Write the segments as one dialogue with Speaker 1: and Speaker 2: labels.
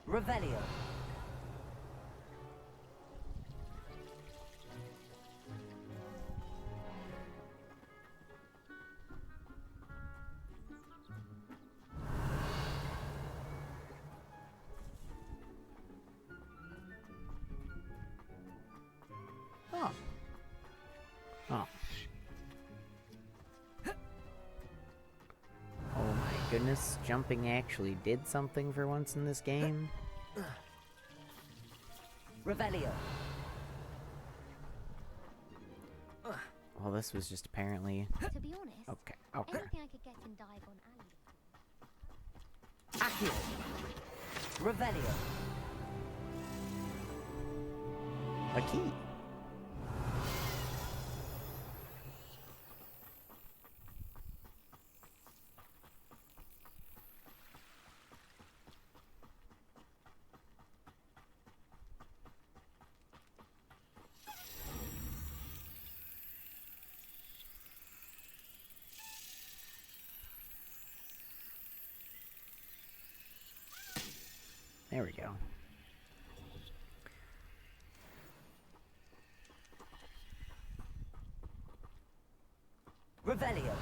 Speaker 1: Revelio.
Speaker 2: Oh. Oh. Oh my goodness, jumping actually did something for once in this game.
Speaker 1: Revelio.
Speaker 2: Well, this was just apparently...
Speaker 3: To be honest,
Speaker 2: Okay.
Speaker 3: anything I could get in Diagon Alley.
Speaker 1: Accio. Revelio.
Speaker 2: A key. There we go.
Speaker 1: Revelio.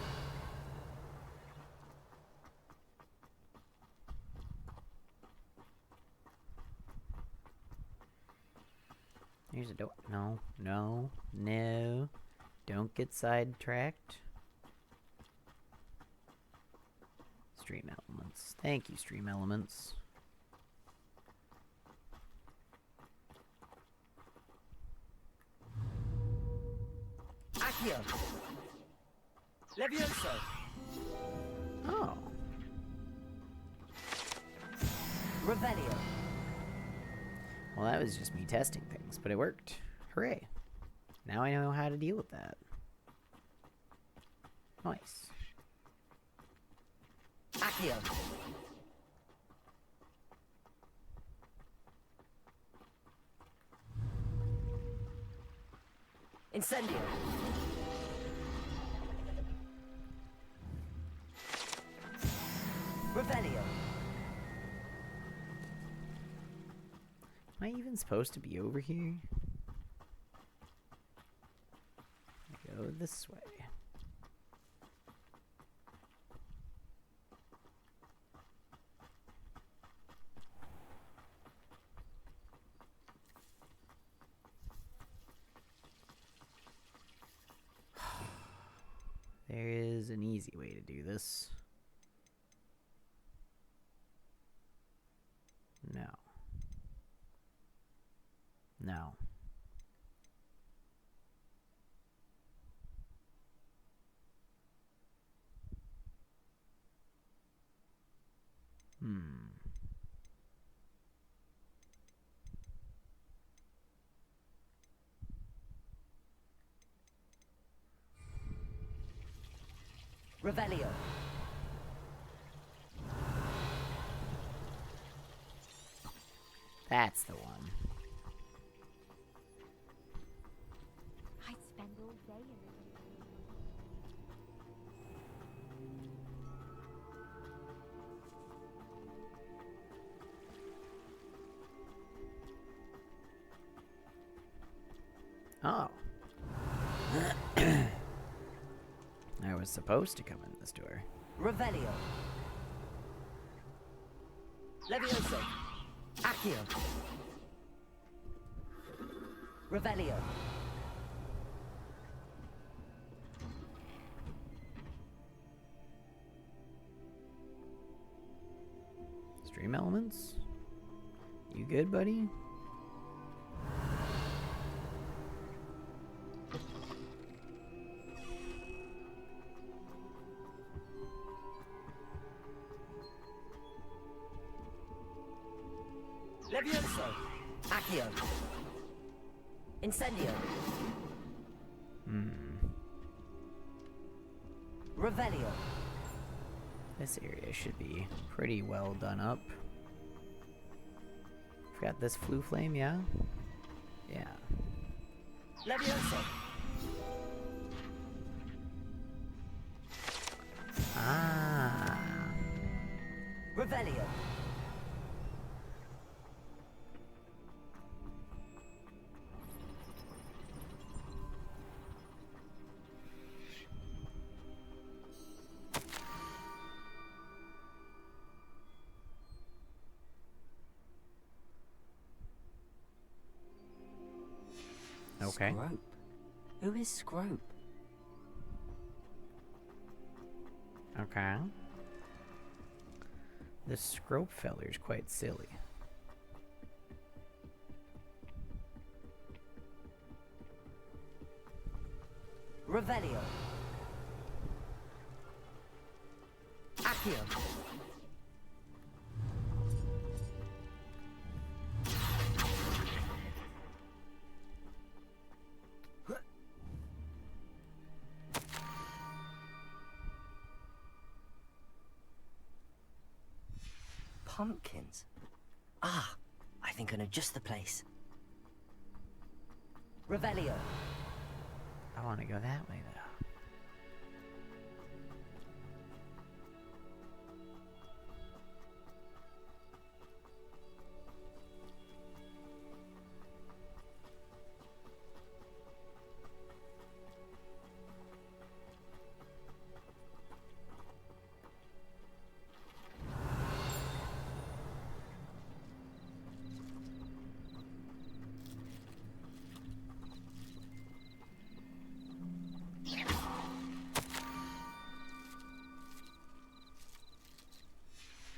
Speaker 2: Here's a door. No, no, no. Don't get sidetracked. Stream elements. Thank you, stream elements.
Speaker 1: Accio. Levioso.
Speaker 2: Oh.
Speaker 1: Revelio.
Speaker 2: Well, that was just me testing things, but it worked. Hooray. Now I know how to deal with that. Nice.
Speaker 1: Accio. Incendio. Revelio.
Speaker 2: Am I even supposed to be over here? I go this way. There is an easy way to do this. No. No.
Speaker 1: Revelio.
Speaker 2: That's the one.
Speaker 3: I'd spend all day in it.
Speaker 2: Oh. I was supposed to come in this door.
Speaker 1: Revelio. Levioso. Accio. Revelio.
Speaker 2: Stream elements? You good, buddy?
Speaker 1: Levioso. Accio. Incendio. Revelio.
Speaker 2: This area should be pretty well done up. Forgot this flue flame, yeah? Yeah.
Speaker 1: Levioso.
Speaker 2: Ah.
Speaker 1: Revelio.
Speaker 2: Okay.
Speaker 4: Scrope? Who is Scrope?
Speaker 2: Okay. This Scrope feller's quite silly.
Speaker 1: Revelio. Accio.
Speaker 4: Pumpkins. Ah, I think I know just the place.
Speaker 1: Revelio.
Speaker 2: I want to go that way, though.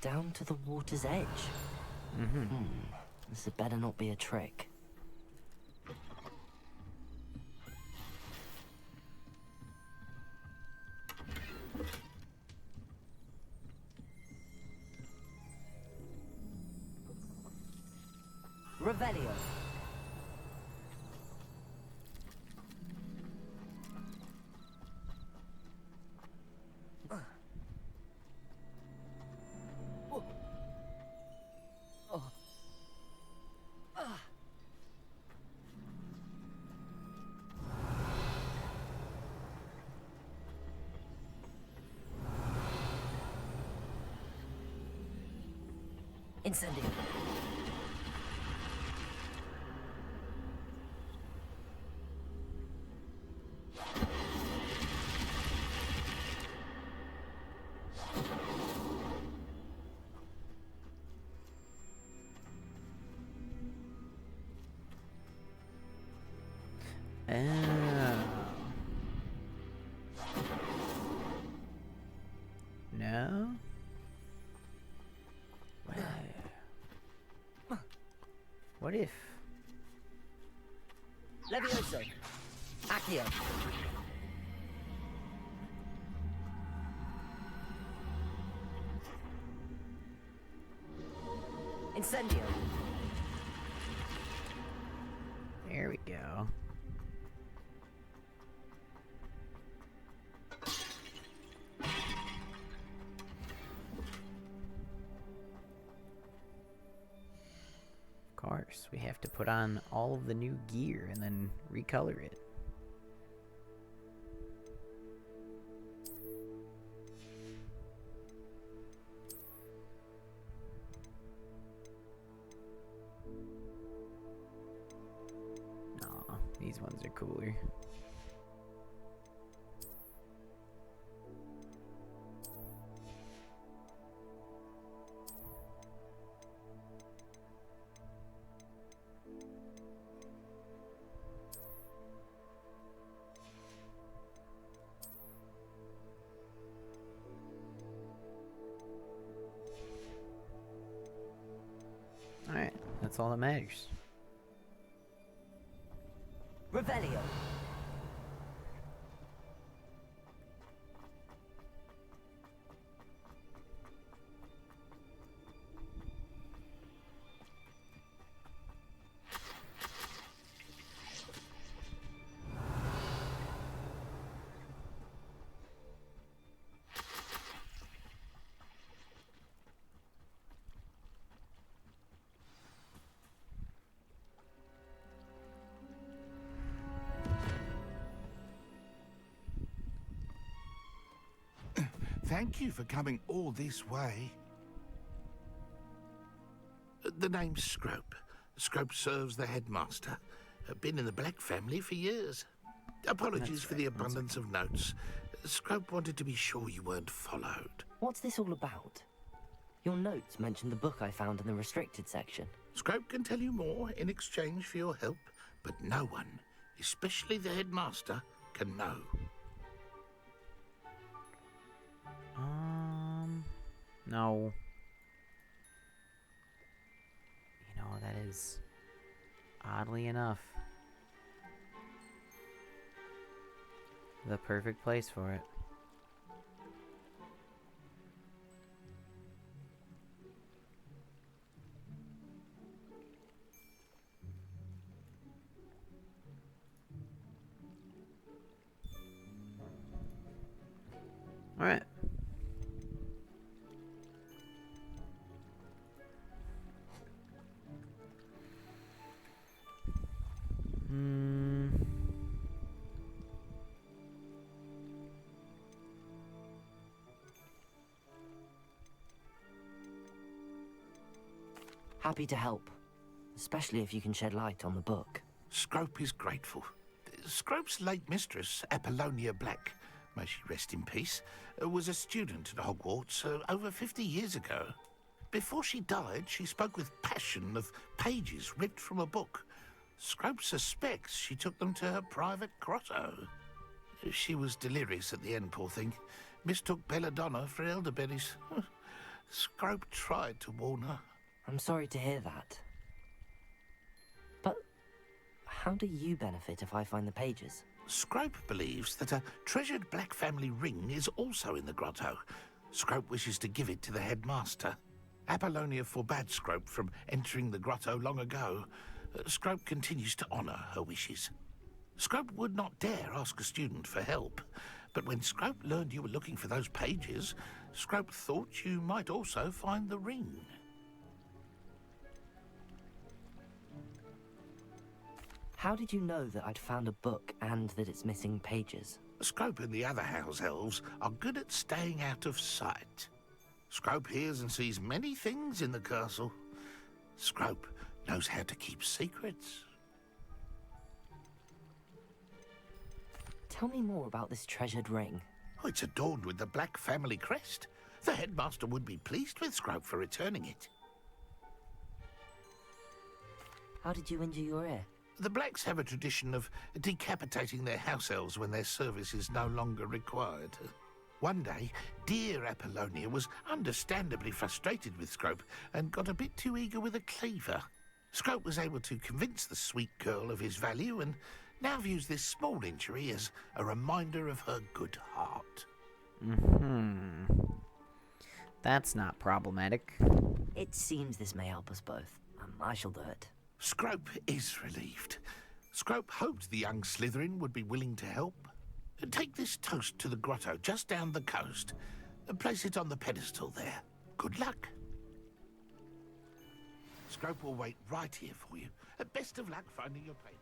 Speaker 4: Down to the water's edge. This had better not be a trick.
Speaker 1: Revelio. Incendio.
Speaker 2: Oh. No? What if?
Speaker 1: Levioso. Accio. Incendio.
Speaker 2: There we go. Of course, we have to put on all of the new gear and then recolor it. Aw, these ones are cooler. Alright, that's all that matters.
Speaker 1: Revelio.
Speaker 5: Thank you for coming all this way. The name's Scrope. Scrope serves the headmaster. Been in the Black family for years. Apologies for the abundance of notes. Scrope wanted to be sure you weren't followed.
Speaker 4: What's this all about? Your notes mentioned the book I found in the restricted section.
Speaker 5: Scrope can tell you more in exchange for your help, but no one especially the headmaster, can know.
Speaker 2: No. You know, that is oddly enough the perfect place for it. All right.
Speaker 4: Happy to help, especially if you can shed light on the book.
Speaker 5: Scrope is grateful. Scrope's late mistress, Apollonia Black, may she rest in peace, was a student at Hogwarts over 50 years ago. Before she died, she spoke with passion of pages ripped from a book. Scrope suspects she took them to her private grotto. She was delirious at the end, poor thing. Mistook belladonna for elderberries. Scrope tried to warn her.
Speaker 4: I'm sorry to hear that. But how do you benefit if I find the pages?
Speaker 5: Scrope believes that a treasured Black family ring is also in the grotto. Scrope wishes to give it to the headmaster. Apollonia forbade Scrope from entering the grotto long ago. Scrope continues to honour her wishes. Scrope would not dare ask a student for help, but when Scrope learned you were looking for those pages, Scrope thought you might also find the ring.
Speaker 4: How did you know that I'd found a book and that it's missing pages?
Speaker 5: Scrope and the other house elves are good at staying out of sight. Scrope hears and sees many things in the castle. Scrope knows how to keep secrets.
Speaker 4: Tell me more about this treasured ring.
Speaker 5: Oh, it's adorned with the Black family crest. The headmaster would be pleased with Scrope for returning it.
Speaker 4: How did you injure your ear?
Speaker 5: The Blacks have a tradition of decapitating their house elves when their service is no longer required. One day, dear Apollonia was understandably frustrated with Scrope and got a bit too eager with a cleaver. Scrope was able to convince the sweet girl of his value and now views this small injury as a reminder of her good heart.
Speaker 2: That's not problematic.
Speaker 4: It seems this may help us both. I shall do it.
Speaker 5: Scrope is relieved. Scrope hoped the young Slytherin would be willing to help. Take this toast to the grotto just down the coast and place it on the pedestal there. Good luck. Scrope will wait right here for you. Best of luck finding your pages.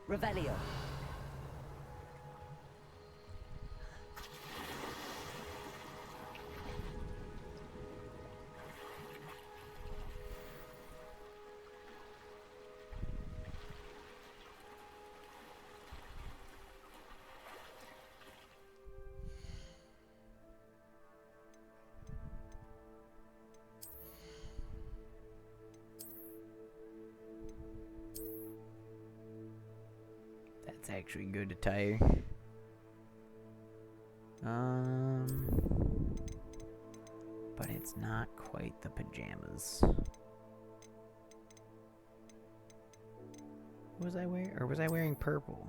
Speaker 1: Revelio.
Speaker 2: That's actually good attire. But it's not quite the pajamas. Was I wearing, or was I wearing purple?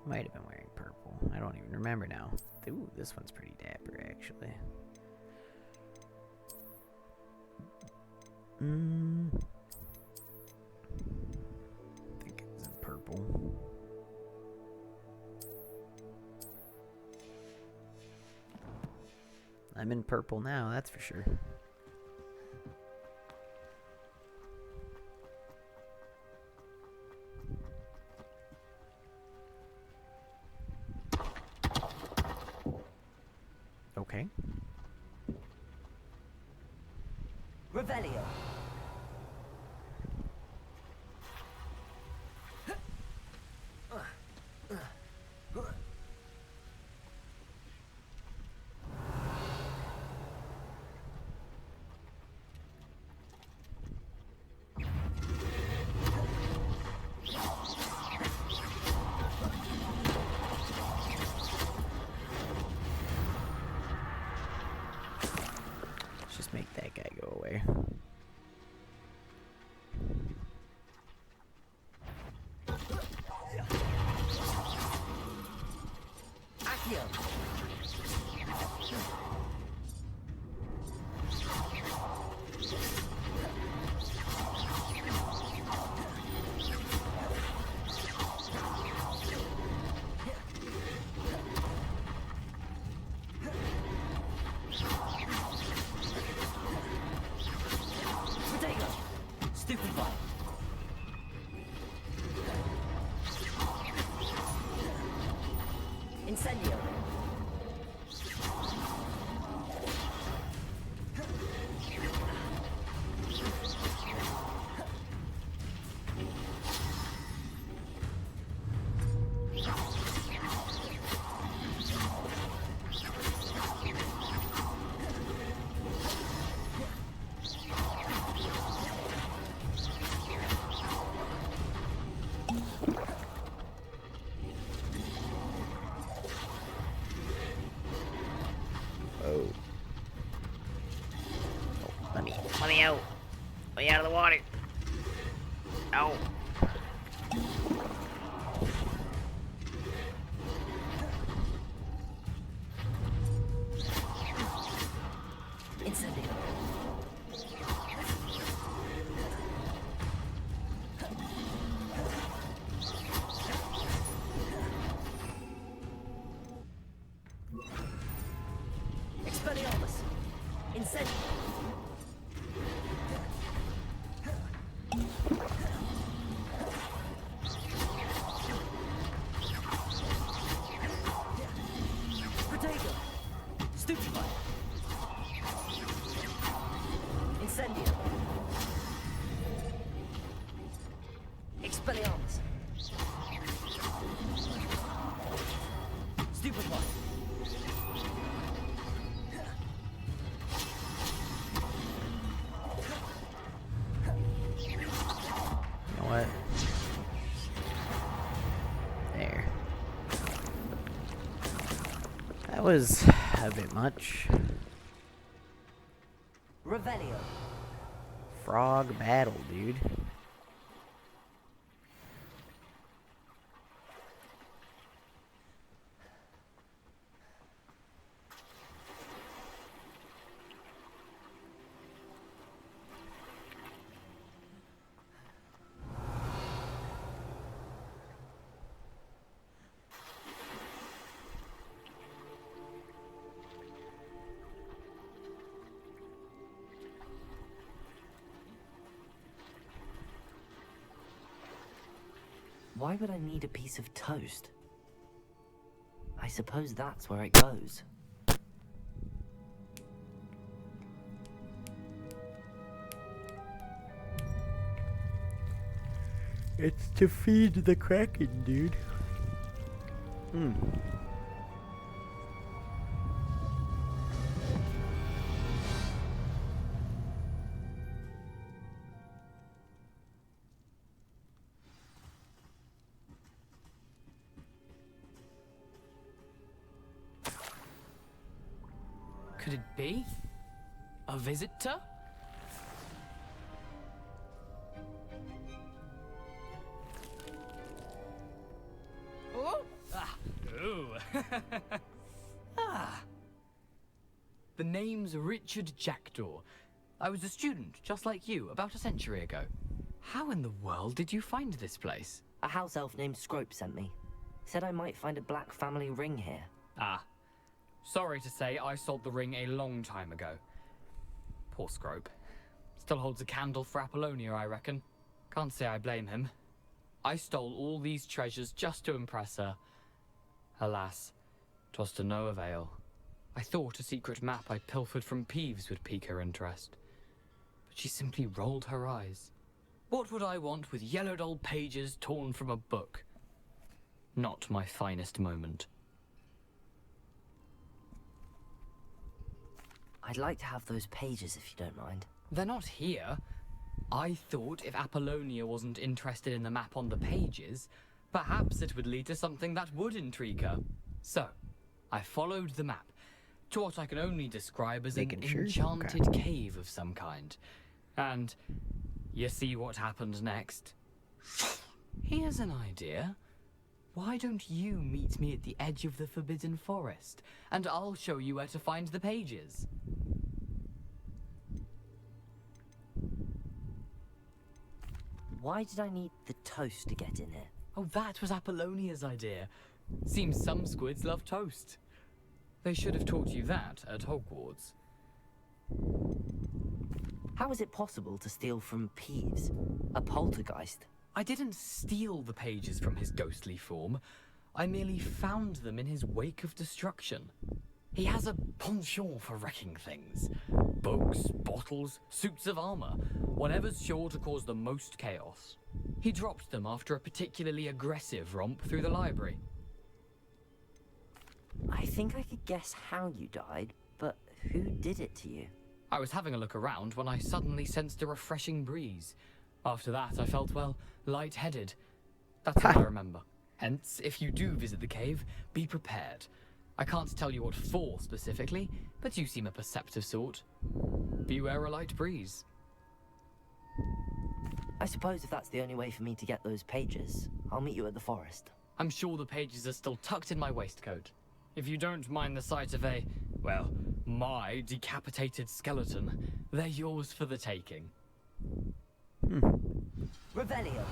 Speaker 2: Might have been wearing purple. I don't even remember now. Ooh, this one's pretty dapper, actually. I think it's in purple. I'm in purple now, that's for sure. Okay.
Speaker 1: Revelio.
Speaker 2: just make that guy go away.
Speaker 1: Accio. Potato. Stupefy. Incendio.
Speaker 2: Oh. Let me out. Let me out of the water. Ow.
Speaker 1: Incendio. Expelliarmus. Incendio. Potato. Stupefy. Incendio. Expelliarmus. Stupefy.
Speaker 2: You know what? There. That was a bit much.
Speaker 1: Revelio.
Speaker 2: Frog battle, dude.
Speaker 4: Why would I need a piece of toast? I suppose that's where it goes.
Speaker 2: It's to feed the Kraken, dude. Hmm.
Speaker 6: Could it be? A visitor? Oh! Ah! Ooh! Ah! The name's Richard Jackdaw. I was a student, just like you, about a century ago. How in the world did you find this place?
Speaker 4: A house elf named Scrope sent me. Said I might find a black family ring here.
Speaker 6: Ah. Sorry to say, I sold the ring a long time ago. Poor Scrope. Still holds a candle for Apollonia, I reckon. Can't say I blame him. I stole all these treasures just to impress her. Alas, 'twas to no avail. I thought a secret map I pilfered from Peeves would pique her interest. But she simply rolled her eyes. What would I want with yellowed old pages torn from a book? Not my finest moment.
Speaker 4: I'd like to have those pages if you don't mind.
Speaker 6: They're not here. I thought if Apollonia wasn't interested in the map on the pages, perhaps it would lead to something that would intrigue her. So, I followed the map, to what I can only describe as an
Speaker 2: Making sure?
Speaker 6: enchanted cave of some kind. And you see what happened next? Here's an idea. Why don't you meet me at the edge of the Forbidden Forest, and I'll show you where to find the pages?
Speaker 4: Why did I need the toast to get in here?
Speaker 6: Oh, that was Apollonia's idea. Seems some squids love toast. They should have taught you that at Hogwarts.
Speaker 4: How is it possible to steal from Peeves, a poltergeist?
Speaker 6: I didn't steal the pages from his ghostly form. I merely found them in his wake of destruction. He has a penchant for wrecking things. Books, bottles, suits of armor, whatever's sure to cause the most chaos. He dropped them after a particularly aggressive romp through the library.
Speaker 4: I think I could guess how you died, but who did it to you?
Speaker 6: I was having a look around when I suddenly sensed a refreshing breeze. After that, I felt, well, lightheaded. That's all I remember. Hence, if you do visit the cave, be prepared. I can't tell you what for specifically, but you seem a perceptive sort. Beware a light breeze.
Speaker 4: I suppose if that's the only way for me to get those pages, I'll meet you at the forest.
Speaker 6: I'm sure the pages are still tucked in my waistcoat. If you don't mind the sight of a, well, my decapitated skeleton, they're yours for the taking.
Speaker 1: Revelio.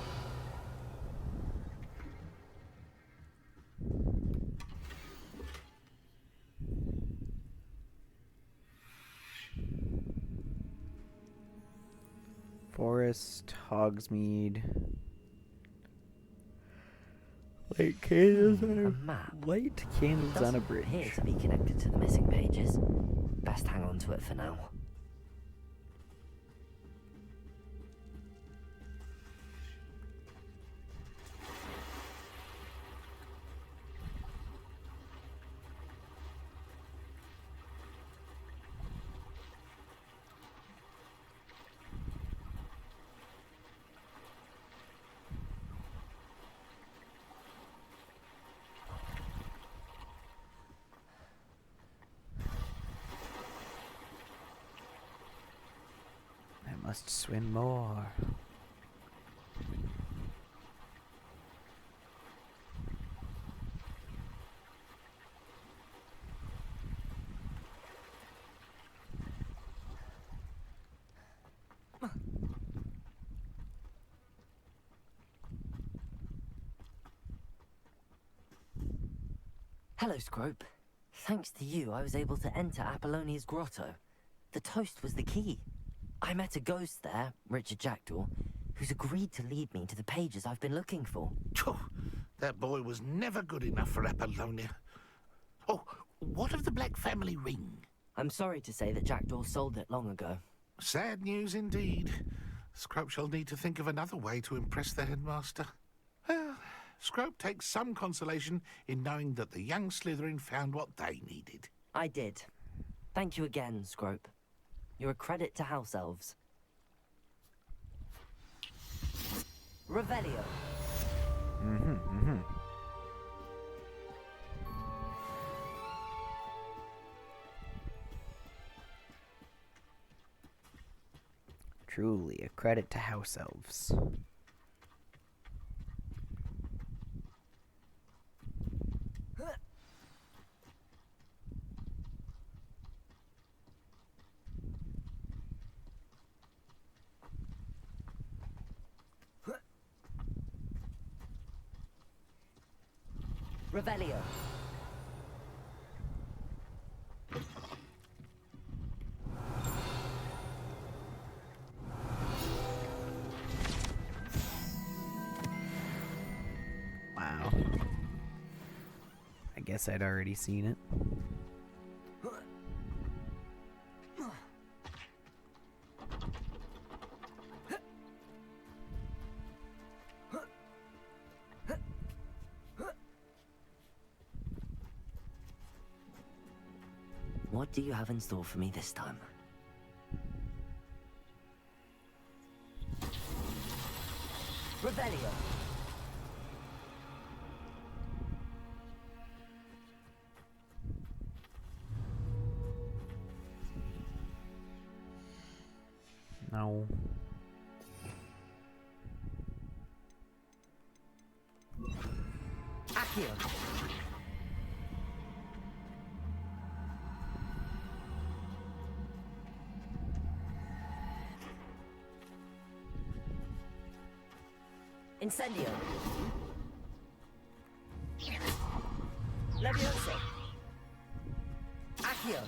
Speaker 2: Forest, Hogsmeade. Light candles on
Speaker 4: A
Speaker 2: a
Speaker 4: map.
Speaker 2: light candles on a
Speaker 4: Doesn't appear
Speaker 2: bridge.
Speaker 4: to be connected to the missing pages. Best hang on to it for now.
Speaker 2: I must swim more.
Speaker 4: Hello, Scrope. Thanks to you, I was able to enter Apollonia's grotto. The toast was the key. I met a ghost there, Richard Jackdaw, who's agreed to lead me to the pages I've been looking for.
Speaker 5: Phew, that boy was never good enough for Apollonia. Oh, what of the Black family ring?
Speaker 4: I'm sorry to say that Jackdaw sold it long ago.
Speaker 5: Sad news indeed. Scrope shall need to think of another way to impress the headmaster. Well, Scrope takes some consolation in knowing that the young Slytherin found what they needed.
Speaker 4: I did. Thank you again, Scrope. You're a credit to House Elves.
Speaker 1: Revelio.
Speaker 2: Truly a credit to House Elves.
Speaker 1: Revelio.
Speaker 2: Wow. I guess I'd already seen it.
Speaker 4: What do you have in store for me this time?
Speaker 1: Revelio.
Speaker 2: No.
Speaker 4: Accio!
Speaker 1: Incendio. Levioso. Accio.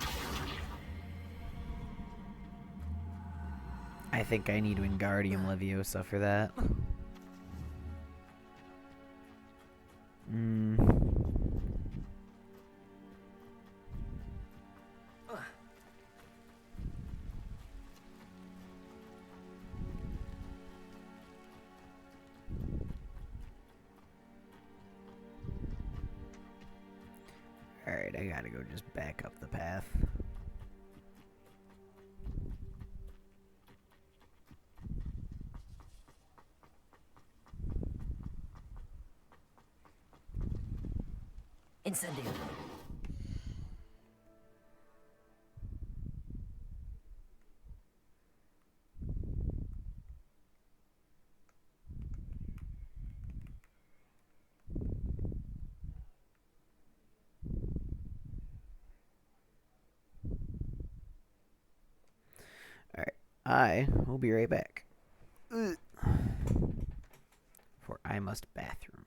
Speaker 2: I think I need Wingardium Leviosa for that. Alright, I gotta go just back up the path.
Speaker 4: Incendio!
Speaker 2: Alright, I will be right back. For I must bathroom.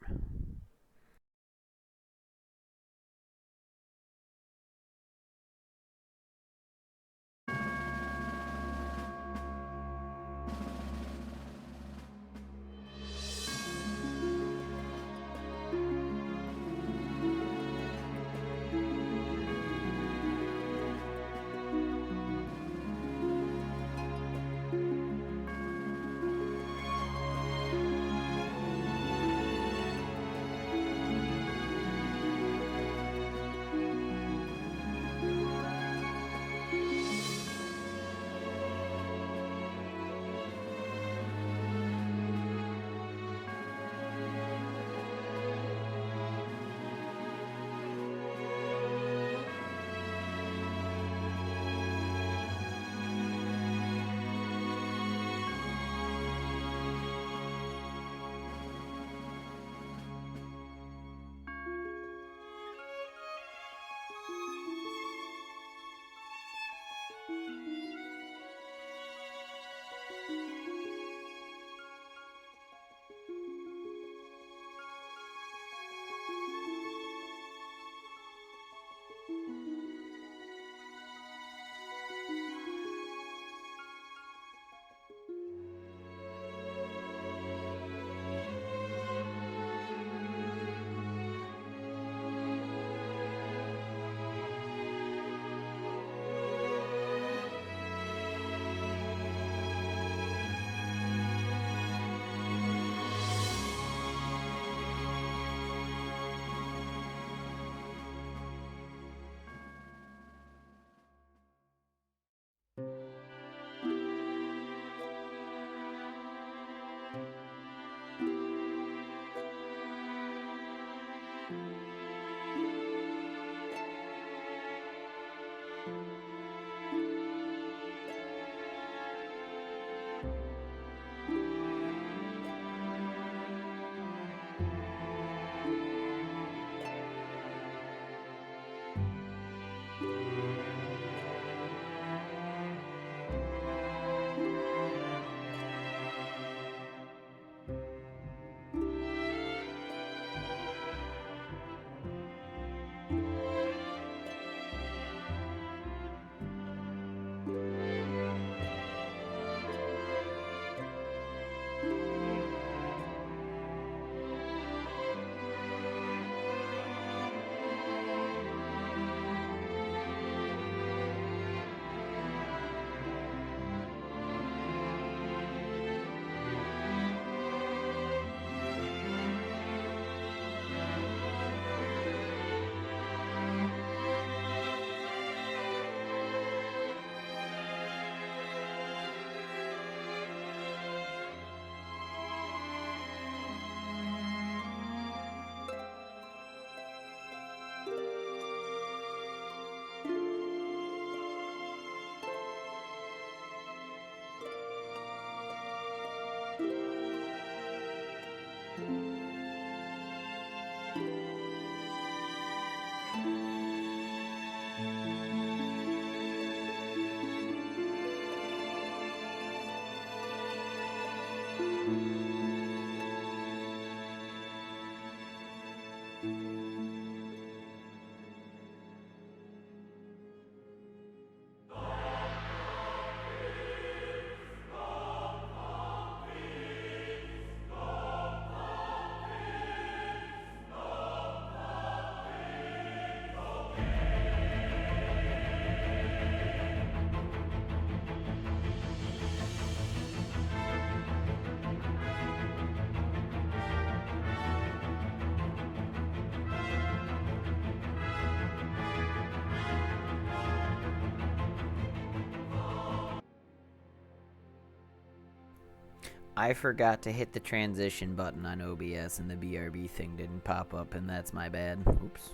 Speaker 2: I forgot to hit the transition button on OBS and the BRB thing didn't pop up, and that's my bad. Oops.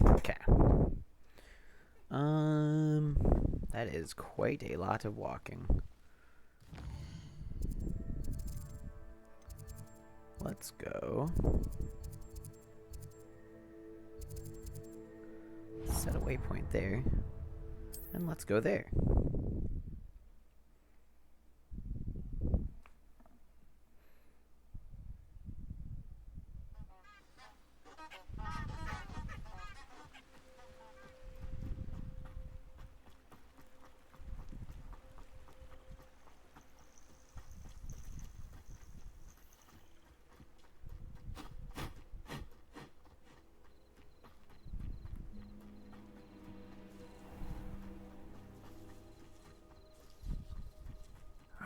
Speaker 2: Okay. That is quite a lot of walking. Let's go. Set a waypoint there. And let's go there.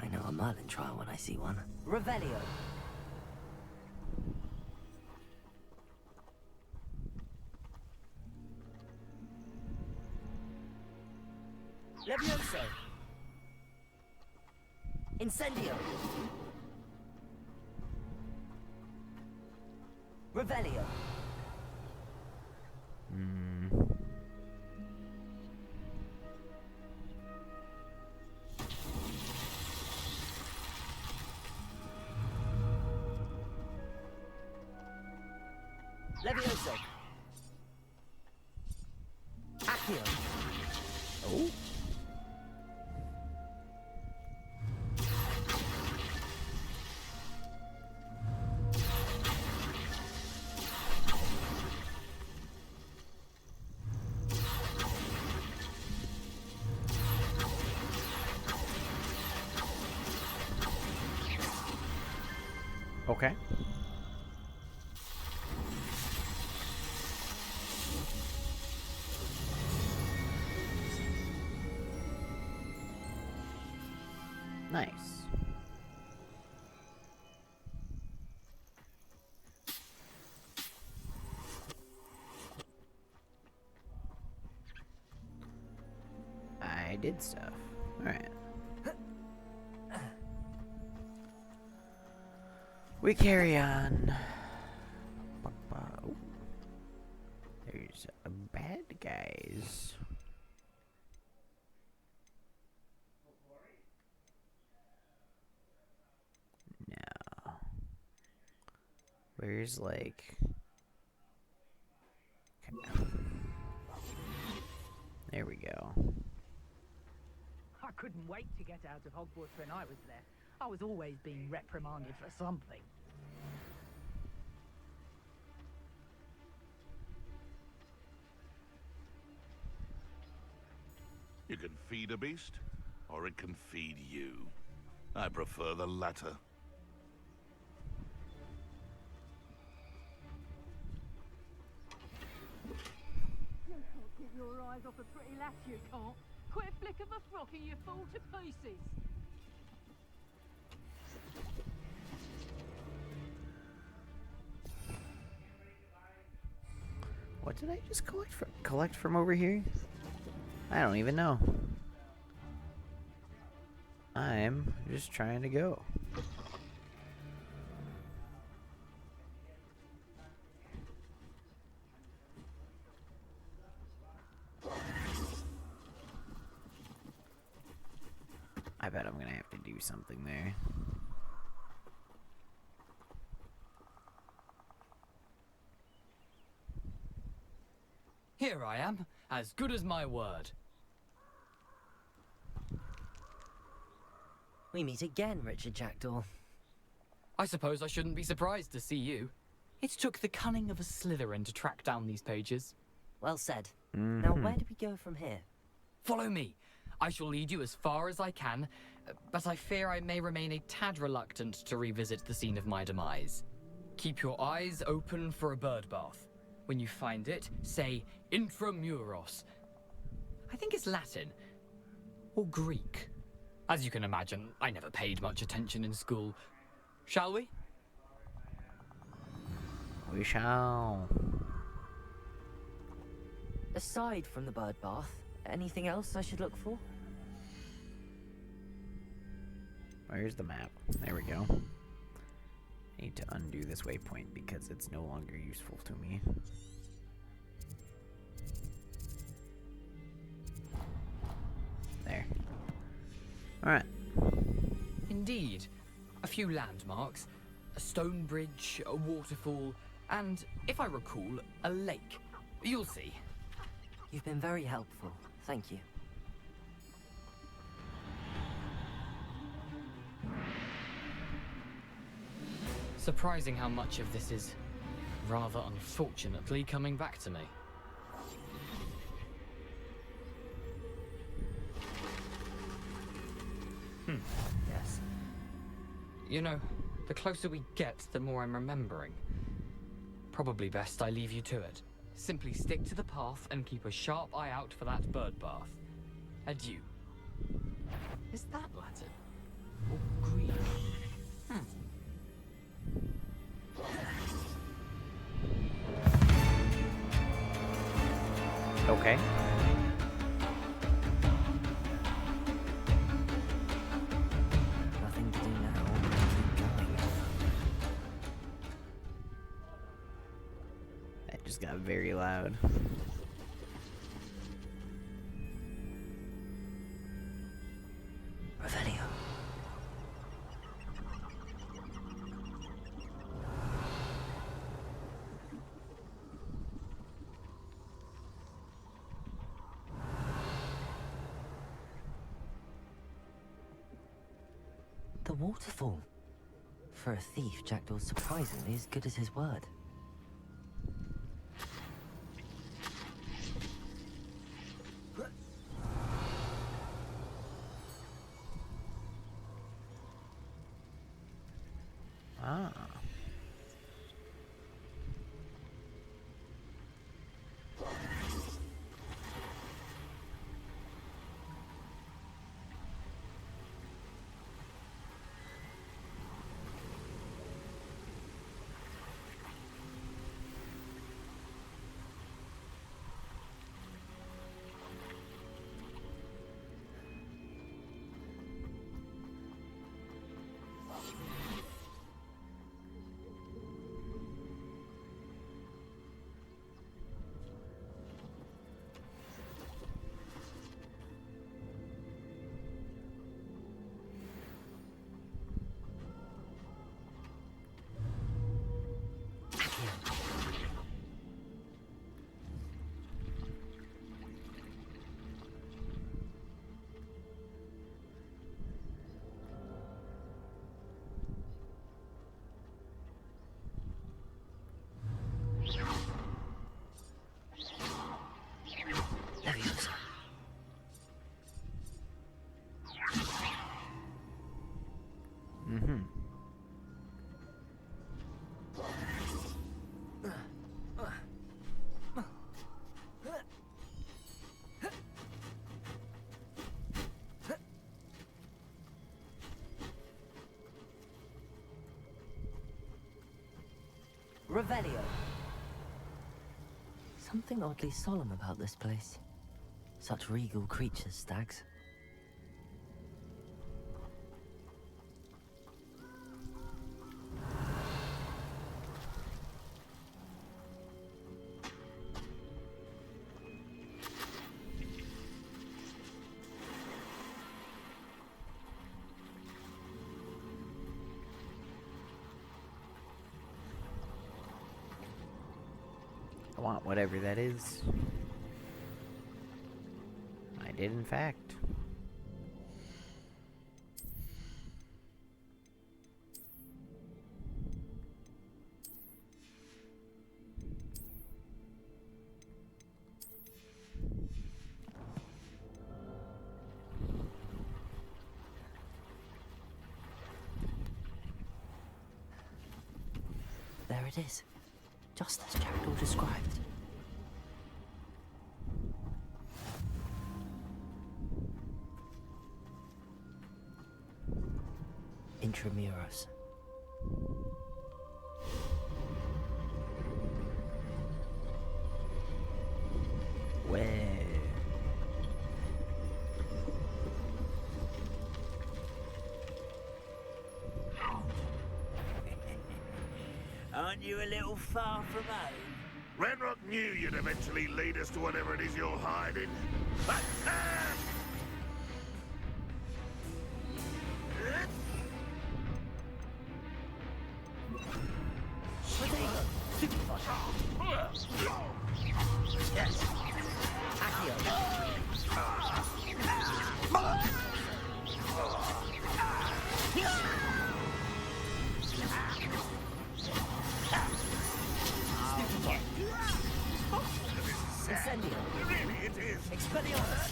Speaker 4: I know a Merlin trial when I see one.
Speaker 1: Revelio. Levioso. Incendio. Revelio. Levioso. Accio.
Speaker 2: Oh. Okay. Nice. I did stuff. Alright. We carry on. Oh. There's bad guys. No. Where's like... Okay. There we go.
Speaker 7: I couldn't wait to get out of Hogwarts when I was there. I was always being reprimanded for something.
Speaker 8: You can feed a beast, or it can feed you. I prefer the latter.
Speaker 9: You can't get your eyes off a pretty lass, you can't. Quit a flick of a frock and you fall to pieces.
Speaker 2: What did I just collect from over here? I don't even know. I'm just trying to go. I bet I'm gonna have to do something there.
Speaker 6: Here I am, as good as my word.
Speaker 4: We meet again, Richard Jackdaw.
Speaker 6: I suppose I shouldn't be surprised to see you. It took the cunning of a Slytherin to track down these pages.
Speaker 4: Well said. Now, where do we go from here?
Speaker 6: Follow me. I shall lead you as far as I can, but I fear I may remain a tad reluctant to revisit the scene of my demise. Keep your eyes open for a bird bath. When you find it, say intramuros. I think it's Latin. Or Greek. As you can imagine, I never paid much attention in school. Shall we?
Speaker 2: We shall.
Speaker 4: Aside from the bird bath, anything else I should look for?
Speaker 2: Where's the map? There we go. I need to undo this waypoint because it's no longer useful to me. There. Alright.
Speaker 6: Indeed. A few landmarks, a stone bridge, a waterfall, and, if I recall, a lake. You'll see.
Speaker 4: You've been very helpful. Thank you.
Speaker 6: Surprising how much of this is, rather unfortunately, coming back to me. Yes. You know, the closer we get, the more I'm remembering. Probably best I leave you to it. Simply stick to the path and keep a sharp eye out for that bird bath. Adieu. Is that Latin? Or Greek?
Speaker 2: Okay.
Speaker 4: Nothing to do now. Keep going.
Speaker 2: That just got very loud.
Speaker 4: Revelio. The waterfall. For a thief, Jackdaw's surprisingly as good as his word.
Speaker 2: Ah.
Speaker 4: Leviosa.
Speaker 2: Mm-hmm.
Speaker 1: Revelio.
Speaker 4: Something oddly solemn about this place. Such regal creatures, stags.
Speaker 2: I want whatever that is. I did, in fact.
Speaker 4: There it is. Just as Jackdaw described. Intramuros.
Speaker 1: Aren't you a little far from home?
Speaker 8: Ranrock knew you'd eventually lead us to whatever it is you're hiding.
Speaker 1: Yes. Accio. Incendio.
Speaker 8: Really, it is.
Speaker 1: Expelliarmus.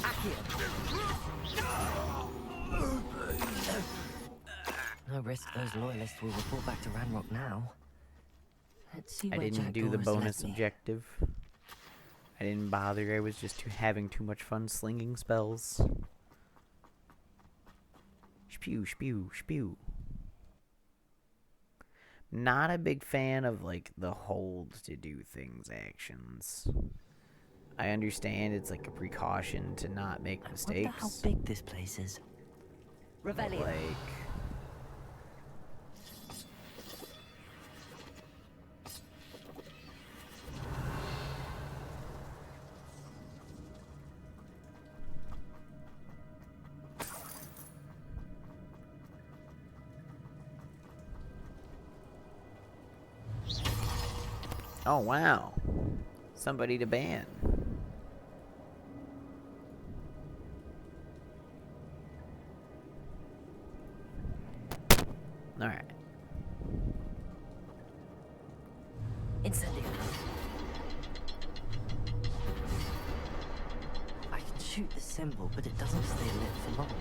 Speaker 1: Accio.
Speaker 4: No risk those loyalists will report back to Ranrock now. Let's see
Speaker 2: I
Speaker 4: where
Speaker 2: didn't do the
Speaker 4: Jackdaw has
Speaker 2: bonus
Speaker 4: left me.
Speaker 2: objective. I didn't bother. I was just having too much fun slinging spells. Spew, spew, spew. Not a big fan of, like, the hold to do things actions. I understand it's like a precaution to not make
Speaker 4: I wonder
Speaker 2: mistakes.
Speaker 4: how big this place is.
Speaker 1: Revelio.
Speaker 2: Like, oh wow. Somebody to ban. Alright.
Speaker 1: Incendio.
Speaker 4: I can shoot the symbol, but it doesn't stay lit for long.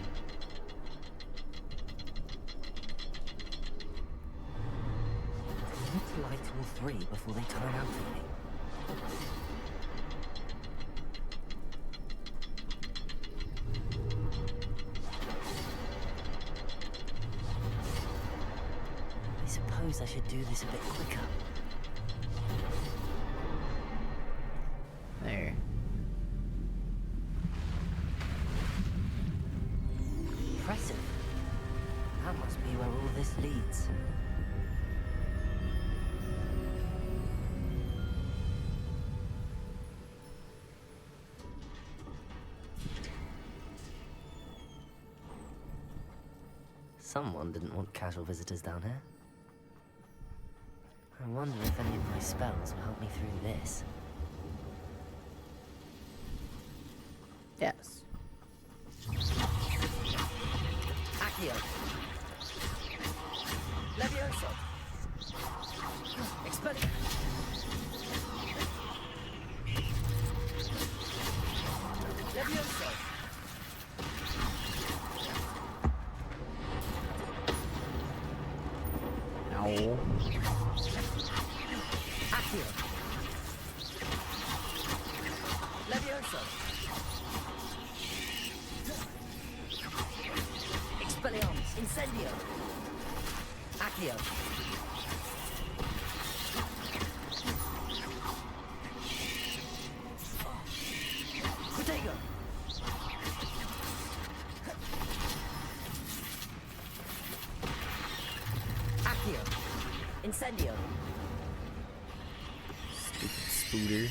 Speaker 4: I need to light all three before they turn out on me. I suppose I should do this a bit quicker.
Speaker 2: There.
Speaker 4: Impressive. That must be where all this leads. Someone didn't want casual visitors down here. I wonder if any of my spells will help me through this.
Speaker 2: Yes.
Speaker 1: Accio. Levioso. Expelliarmus. Levioso.
Speaker 2: Ow.
Speaker 1: Accio. Levioso. Expelliarmus. Incendio. Accio. Protego. Accio. Incendio.
Speaker 2: Stupid spooter.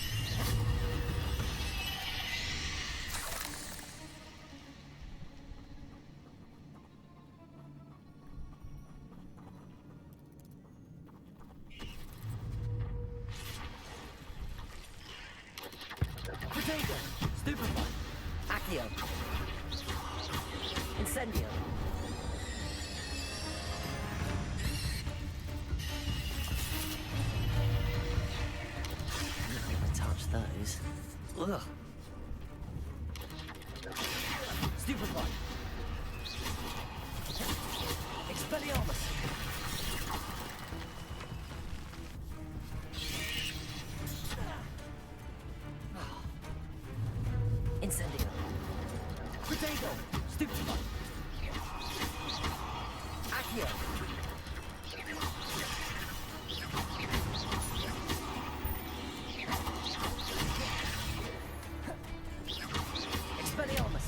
Speaker 1: Protego. Stupefy. Accio. Incendio.
Speaker 4: I'm not gonna touch those. Ugh.
Speaker 1: Stupefy. Expelliarmus. Incendio. Protego. Stupefy. Accio. Expelliarmus.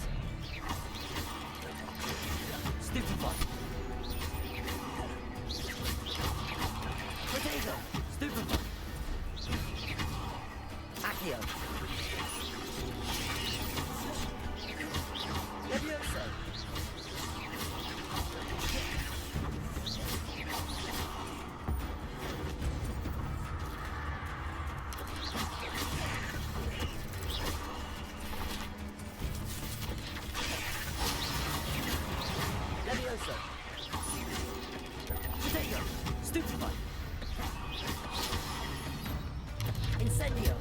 Speaker 1: Accio. Levioso. Levioso. Potato. Stupefy. Incendio.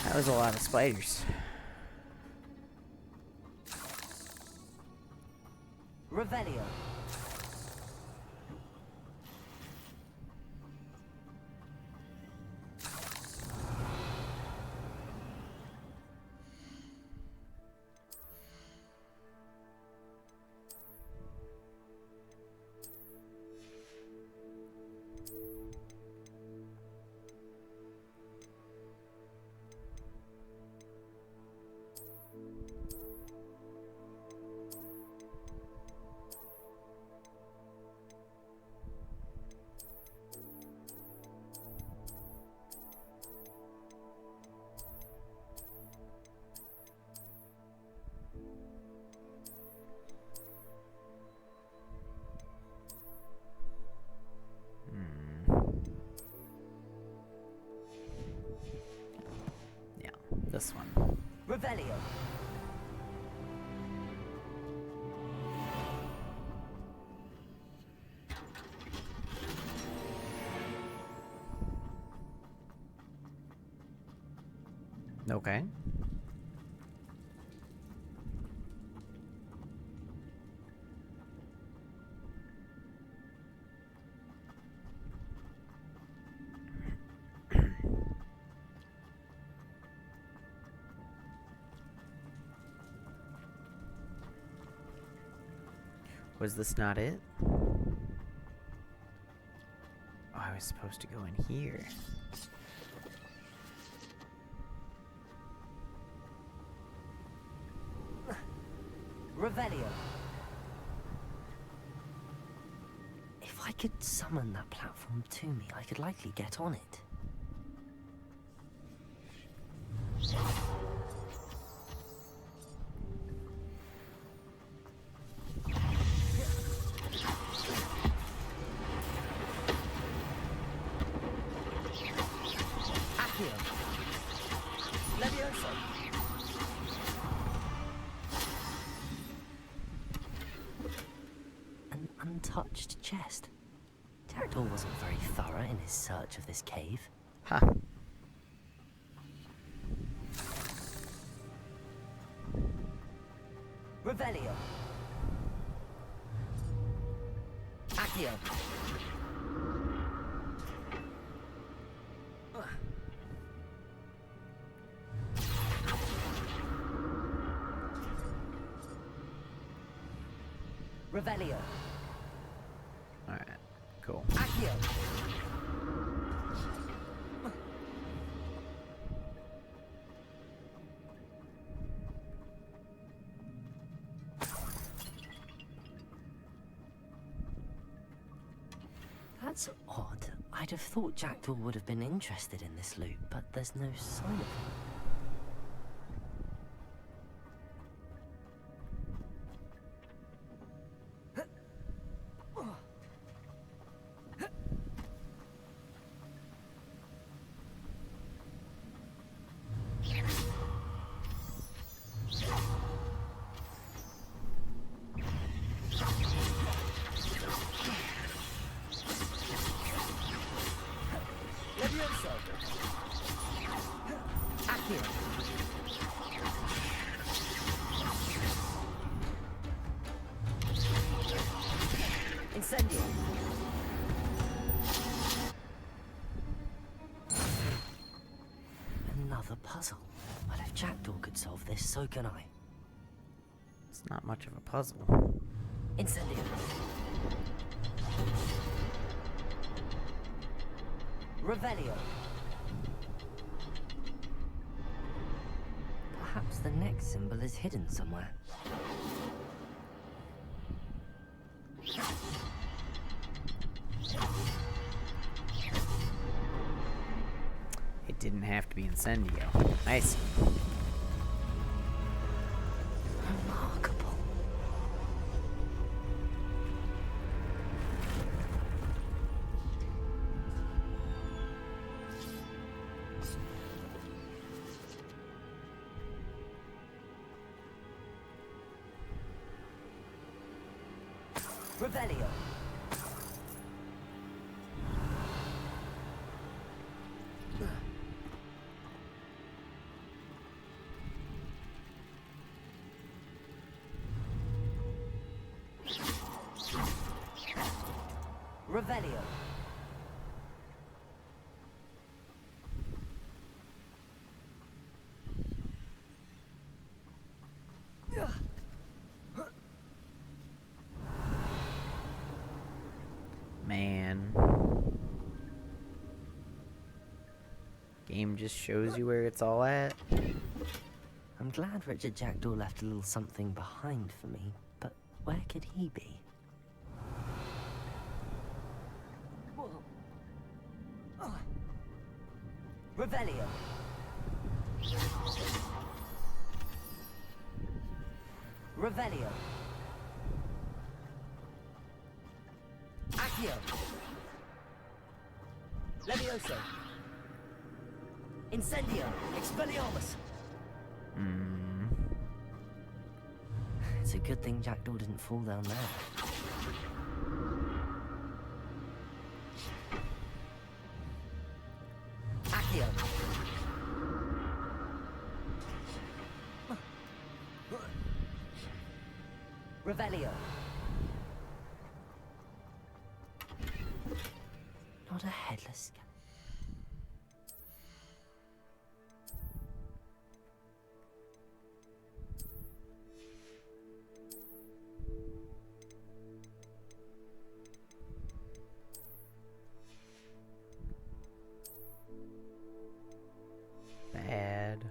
Speaker 2: That was a lot of spiders.
Speaker 4: Revelio.
Speaker 2: Yeah, this one.
Speaker 4: Revelio.
Speaker 2: Okay. Was this not it? Oh, I was supposed to go in here.
Speaker 4: Revelio. If I could summon that platform to me, I could likely get on it.
Speaker 1: Accio. Levioso.
Speaker 4: An untouched chest. Jackdaw wasn't very thorough in his search of this cave.
Speaker 2: Ha.
Speaker 4: Revelio.
Speaker 1: Accio.
Speaker 4: Revelio.
Speaker 2: Alright, cool.
Speaker 1: Accio.
Speaker 4: That's odd. I'd have thought Jackdaw would have been interested in this loot, but there's no sign of him.
Speaker 1: Levioso. Accio. Incendio.
Speaker 4: Another puzzle. Well, if Jackdaw could solve this, so can I.
Speaker 2: It's not much of a puzzle.
Speaker 1: Incendio.
Speaker 4: Revelio. Perhaps the next symbol is hidden somewhere.
Speaker 2: didn't have to be Incendio. I see.
Speaker 4: Remarkable.
Speaker 1: Revelio. Revelio.
Speaker 2: Man. Game just shows you where it's all at.
Speaker 4: I'm glad Richard Jackdaw left a little something behind for me, but where could he be?
Speaker 1: Revelio. Revelio. Accio. Levioso. Incendio. Expelliarmus.
Speaker 4: It's a good thing Jackdaw didn't fall down there.
Speaker 1: Accio. Revelio.
Speaker 4: Not a headless cat.
Speaker 2: Bad.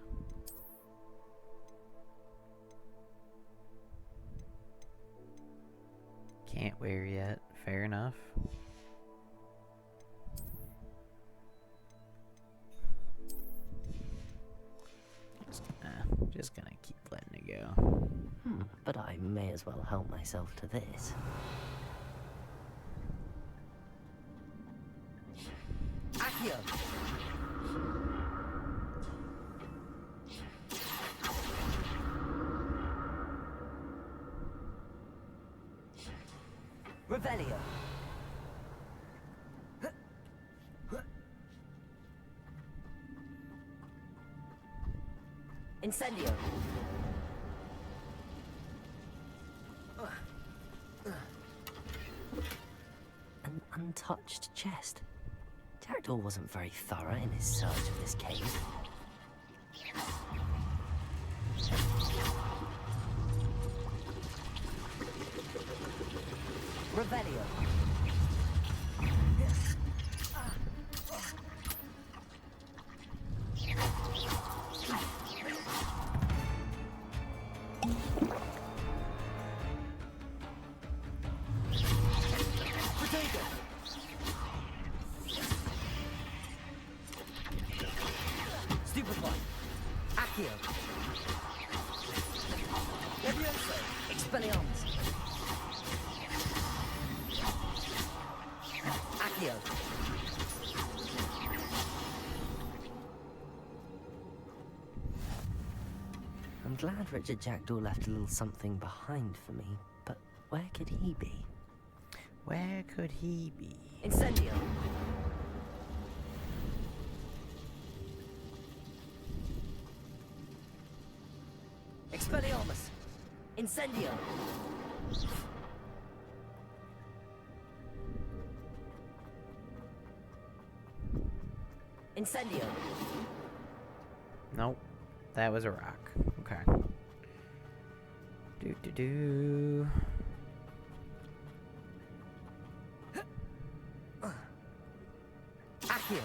Speaker 2: Can't wear yet. Fair enough. Just gonna keep letting it go.
Speaker 4: But I may as well help myself to this.
Speaker 1: Accio. Revelio. Incendio.
Speaker 4: An untouched chest. Jackdaw wasn't very thorough in his search of this cave.
Speaker 1: Revelio. Potato. Stupid one. Accio. Levioso. Expelliarmus. Accio.
Speaker 4: I'm glad Richard Jackdaw left a little something behind for me, but where could he be?
Speaker 2: Where could he be?
Speaker 1: Incendio. Expelliarmus. Incendio. Incendio.
Speaker 2: Nope. That was a rock. Okay. Do.
Speaker 1: Accio.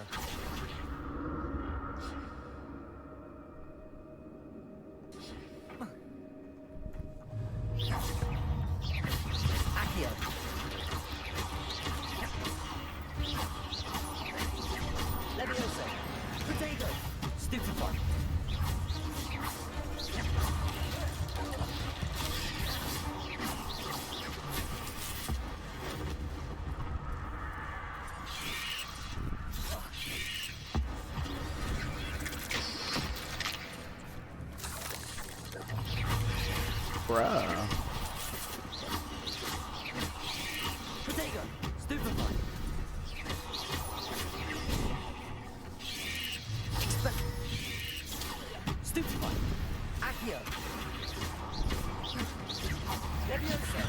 Speaker 1: Accio. Levioso. Potato.
Speaker 2: Bruh.
Speaker 1: Potato. Stupefy. Stupefy. Accio. Levioso.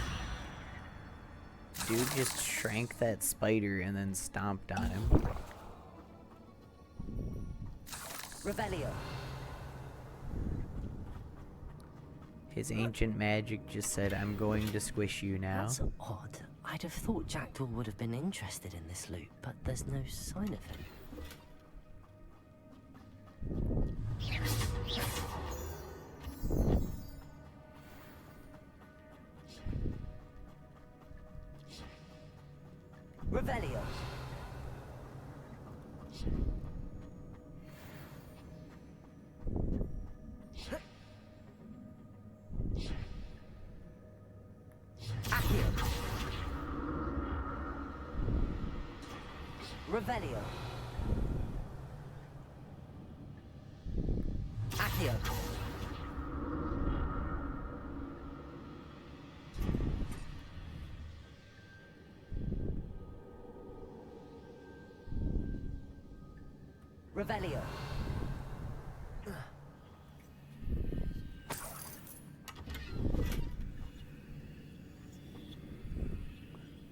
Speaker 2: Dude just shrank that spider and then stomped on him.
Speaker 1: Revelio.
Speaker 2: His ancient magic just said, I'm going to squish you now.
Speaker 4: That's odd. I'd have thought Jackdaw would have been interested in this loot, but there's no sign of him.
Speaker 1: Revelio. Accio. Revelio. Accio. Revelio.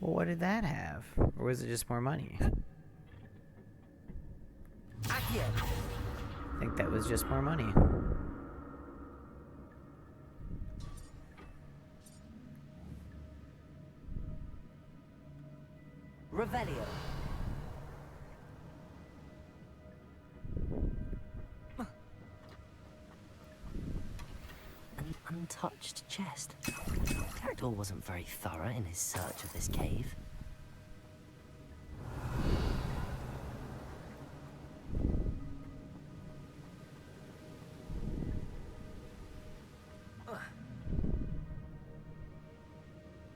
Speaker 2: Well, what did that have? Or was it just more money?
Speaker 1: Accio.
Speaker 2: I think that was just more money.
Speaker 1: Revelio.
Speaker 4: An untouched chest. Jackdaw wasn't very thorough in his search of this cave.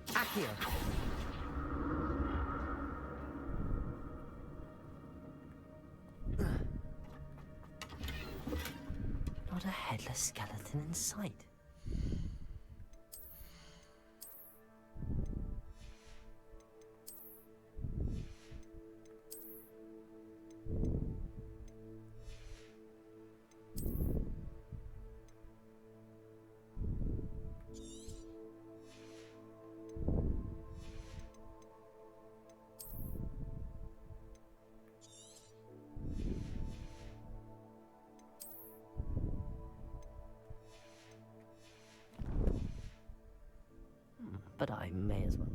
Speaker 1: Accio.
Speaker 4: Not a headless skeleton in sight. But I may as well.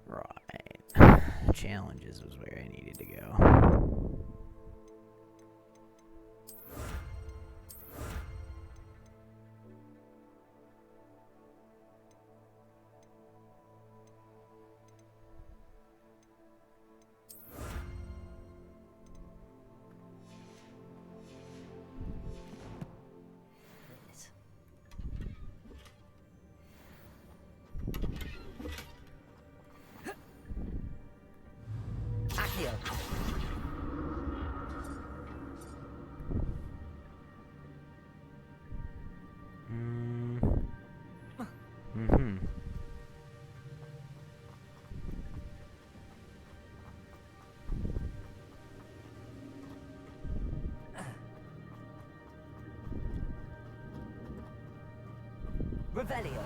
Speaker 2: Right. Challenges was where I needed to go.
Speaker 1: Accio.
Speaker 2: Mm-hmm.
Speaker 1: Revelio.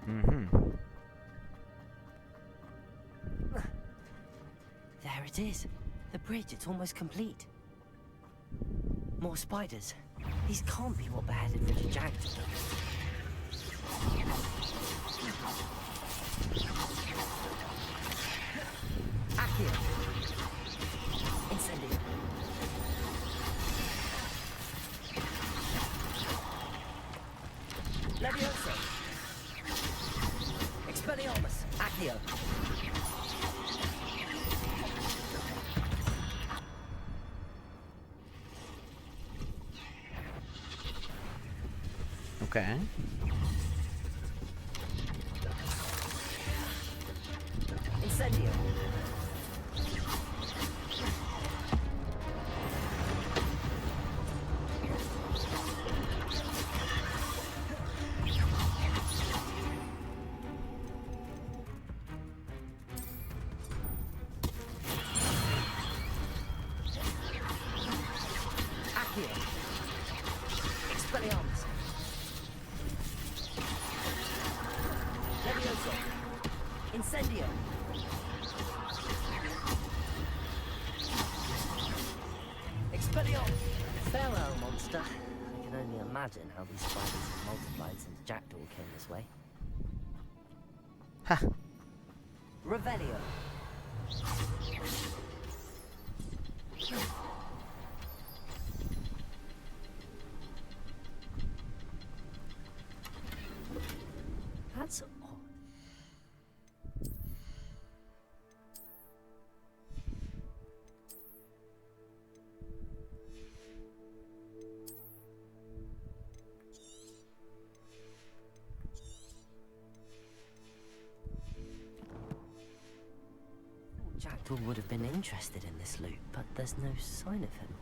Speaker 2: Mm-hmm.
Speaker 4: There it is. The bridge, it's almost complete. More spiders. These can't be what beheaded Richard Jackdaw.
Speaker 1: Accio. Incendio. Levioso. Expelliarmus. Accio.
Speaker 2: Okay.
Speaker 1: Incendio. Accio. Expelliarmus. Levioso. Incendio. Expelliarmus.
Speaker 4: Farewell, monster. I can only imagine how these spiders have multiplied since Jackdaw came this way.
Speaker 2: Ha!
Speaker 1: Revelio.
Speaker 4: That's odd. Jackdaw would have been interested in this loot, but there's no sign of him.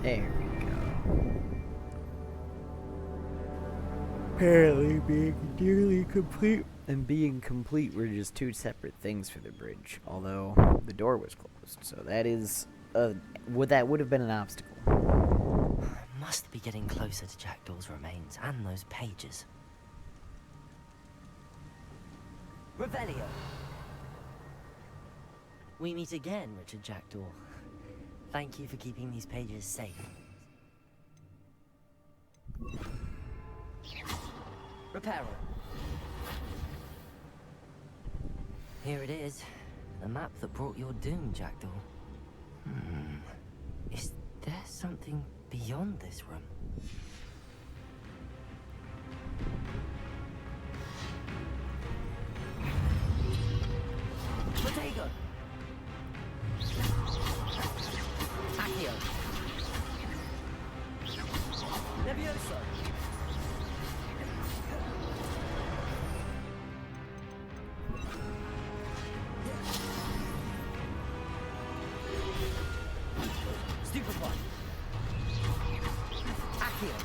Speaker 2: There we go. Apparently being nearly complete and being complete were just two separate things for the bridge, although the door was closed, so that is that would have been an obstacle.
Speaker 4: Must be getting closer to Jackdaw's remains and those pages.
Speaker 1: Revelio.
Speaker 4: We meet again, Richard Jackdaw. Thank you for keeping these pages safe.
Speaker 1: Reparo.
Speaker 4: Here it is. The map that brought your doom, Jackdaw. Is there something beyond this room?
Speaker 1: Protego. Accio. Levioso. Stupefy. Accio.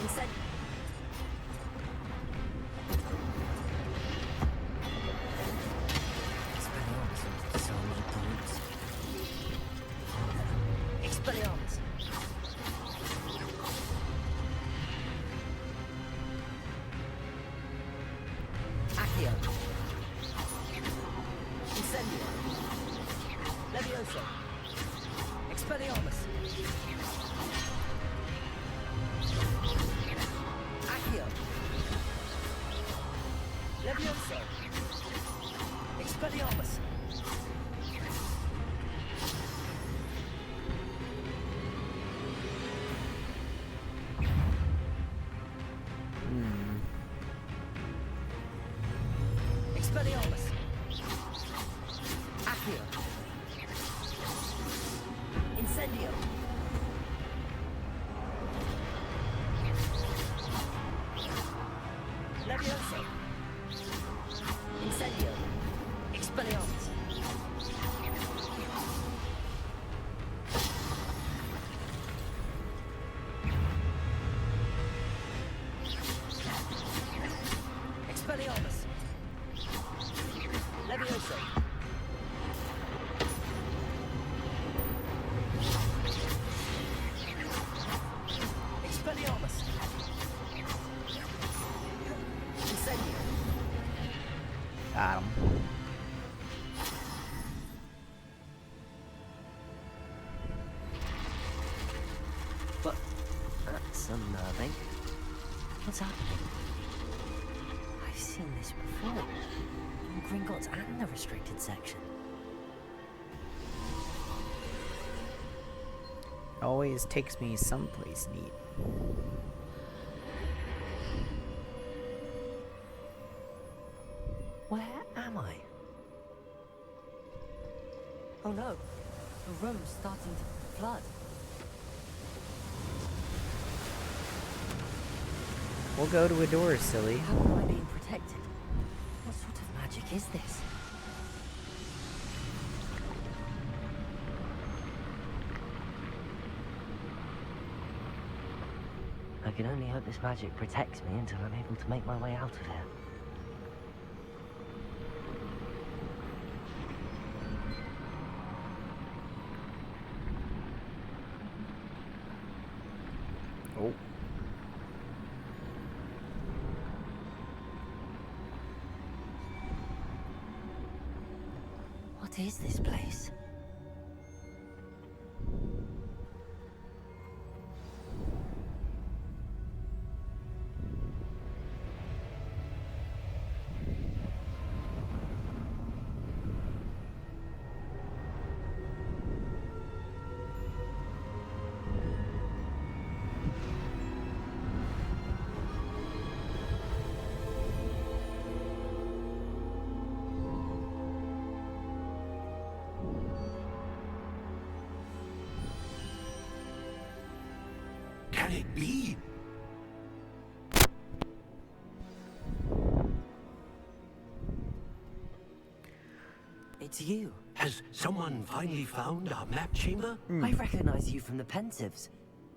Speaker 1: Incend. Expelliarmus. Accio. Incendio. Levioso. Expelliarmus. Accio. Levioso. Expelliarmus. Expelliarmus. Accio. Incendio. Levioso. Incendio. Expelliarmus. Expelliarmus. Levioso.
Speaker 4: That's unnerving. What's happening? I've seen this before. In Gringotts and the restricted section.
Speaker 2: Always takes me someplace neat.
Speaker 4: Where am I? Oh no, the room's starting to flood.
Speaker 2: We'll go to a door, silly.
Speaker 4: How am I being protected? What sort of magic is this? I can only hope this magic protects me until I'm able to make my way out of here.
Speaker 2: Oh.
Speaker 4: What is this place?
Speaker 5: Can it be?
Speaker 4: It's you.
Speaker 10: Has someone finally found our map chamber?
Speaker 4: I recognize you from the Pensives.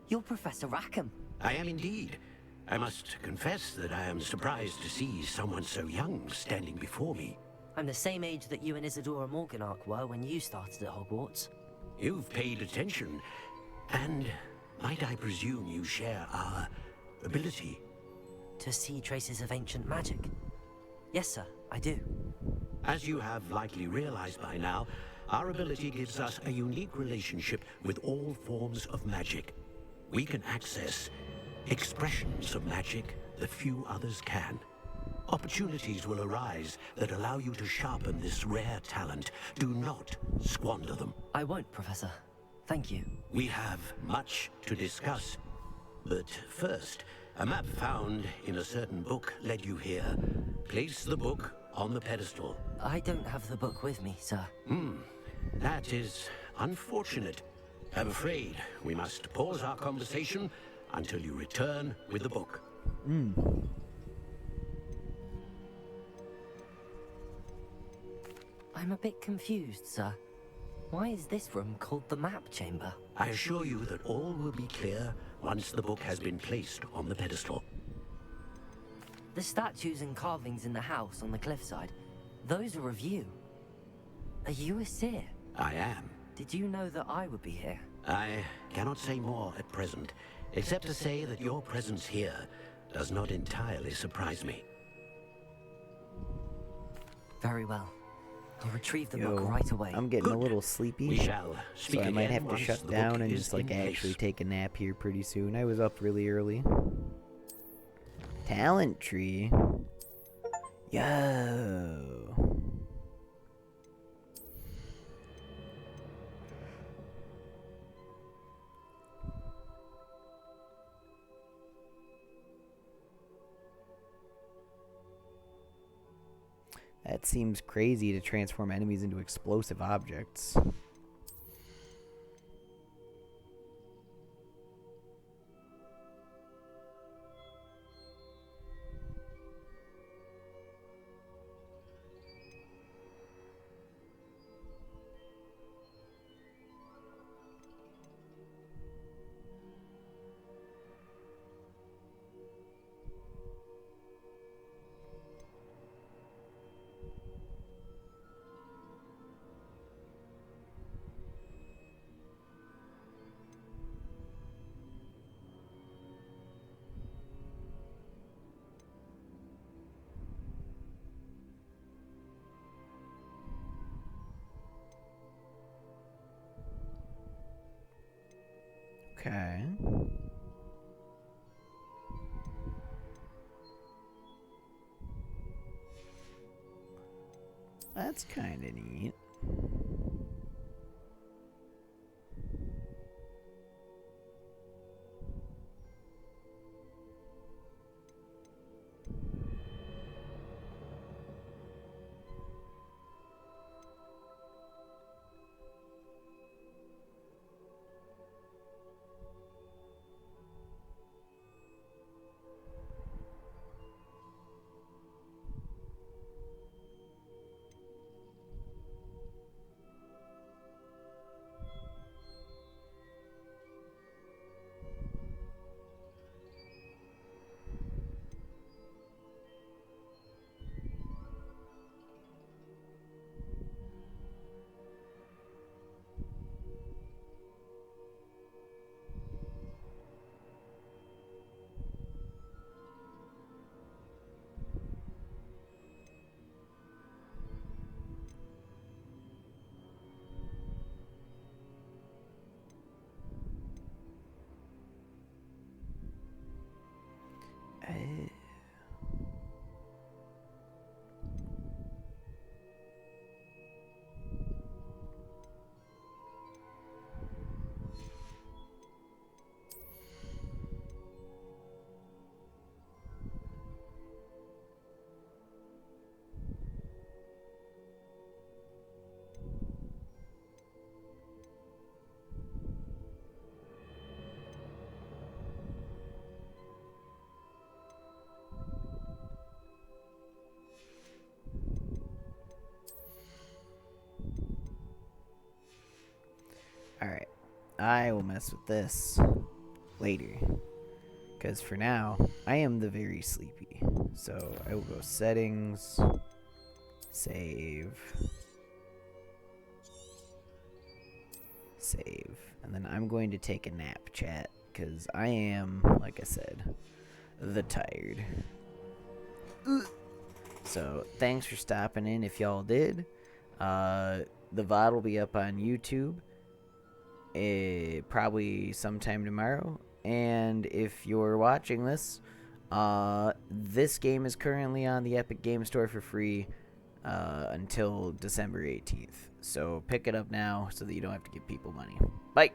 Speaker 4: You're Professor Rackham.
Speaker 10: I am indeed. I must confess that I am surprised to see someone so young standing before me.
Speaker 4: I'm the same age that you and Isadora Morganach were when you started at Hogwarts.
Speaker 10: You've paid attention, and might I presume you share our ability?
Speaker 4: To see traces of ancient magic? Yes, sir, I do.
Speaker 10: As you have likely realized by now, our ability gives us a unique relationship with all forms of magic. We can access expressions of magic that few others can. Opportunities will arise that allow you to sharpen this rare talent. Do not squander them.
Speaker 4: I won't, Professor. Thank you.
Speaker 10: We have much to discuss. But first, a map found in a certain book led you here. Place the book on the pedestal.
Speaker 4: I don't have the book with me, sir.
Speaker 10: That is unfortunate. I'm afraid we must pause our conversation until you return with the book.
Speaker 4: I'm a bit confused, sir. Why is this room called the map chamber?
Speaker 10: I assure you that all will be clear once the book has been placed on the pedestal.
Speaker 4: The statues and carvings in the house on the cliffside, those are of you. Are you a seer?
Speaker 10: I am.
Speaker 4: Did you know that I would be here?
Speaker 10: I cannot say more at present, except to say that your presence here does not entirely surprise me.
Speaker 4: Very well. I'll retrieve the
Speaker 2: Yo,
Speaker 4: book right away.
Speaker 2: I'm getting a
Speaker 10: Good.
Speaker 2: little sleepy.
Speaker 10: We shall
Speaker 2: So
Speaker 10: speak
Speaker 2: I might
Speaker 10: again
Speaker 2: have to
Speaker 10: once
Speaker 2: shut
Speaker 10: the
Speaker 2: down
Speaker 10: book
Speaker 2: and
Speaker 10: is
Speaker 2: just like
Speaker 10: in
Speaker 2: actually
Speaker 10: place.
Speaker 2: take a nap here pretty soon. I was up really early. Talent tree. Yo. That seems crazy to transform enemies into explosive objects. Okay. that's kind of neat. Alright, I will mess with this later. Because for now, I am the very sleepy. So I will go settings, save, and then I'm going to take a nap, chat. Because I am, like I said, the tired. So thanks for stopping in if y'all did. The VOD will be up on YouTube. Probably sometime tomorrow. And if you're watching this, this game is currently on the Epic Gamestore for free until December 18th. So pick it up now so that you don't have to give people money. Bye!